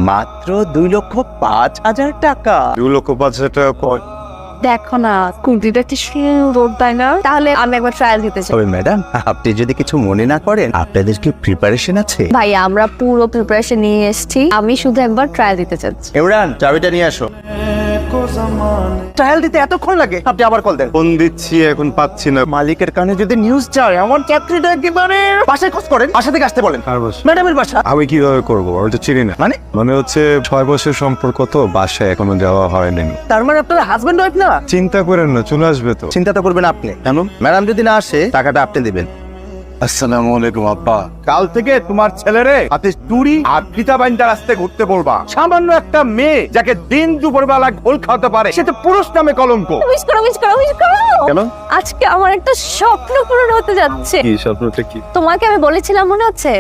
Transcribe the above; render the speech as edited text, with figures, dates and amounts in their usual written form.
মাত্র 2,05,000 টাকা। 2,05,000 টাকা কয়? দেখো না স্কুটিটা কি সুন্দর তাই না? তাহলে আমি একবার ট্রায়াল দিতে চাই। তবে ম্যাডাম, আপনি যদি কিছু মনে না করেন, আপনাদের কি প্রিপারেশন আছে? ভাই আমরা পুরো প্রিপারেশন নিয়ে এসেছি, আমি শুধু একবার ট্রায়াল দিতে চাচ্ছি। ইমরান, চাবিটা নিয়ে আসো। ট্রায়াল দিতে এতক্ষণ লাগে? আপনি আবার কল দেন। ফোন দিচ্ছি, এখন পাচ্ছি না। মালিকের কানে যদি নিউজ যায়, আমার চাকরিটা একেবারে। বাসায় খোঁজ করেন, বাসা থেকে আসতে বলেন। কার বাসা? ম্যাডামের বাসা। আমি কিভাবে করবো? আমি তো চিনি না। মানে হচ্ছে 6 বছর সম্পর্ক, তো বাসায় এখনো যাওয়া হয়নি। তার মানে আপনার হাজবেন্ড ওয়াইফ না? চিন্তা করেন না, চলে আসবে তো। চিন্তা তো করবেন আপনি। কেন? ম্যাডাম যদি না আসে, টাকাটা আপনি দিবেন। আসসালামু আলাইকুম আব্বা। কাল থেকে তোমার ছেলেরে হাতে চুরি আর ফিতা বাইন্দা রাস্তায় ঘুরতে বলবা। সামান্য একটা মেয়ে যাকে দিন দুপুর বেলা ঘোল খাওয়াতে পারে, সে তো পুরুষ নামে কলঙ্ক। উইশ করো উইশ করো উইশ করো। কেন? আজকে আমার একটা স্বপ্ন পূরণ হতে যাচ্ছে। কি স্বপ্নটা কি? তোমাকে আমি বলেছিলাম মনে হচ্ছে?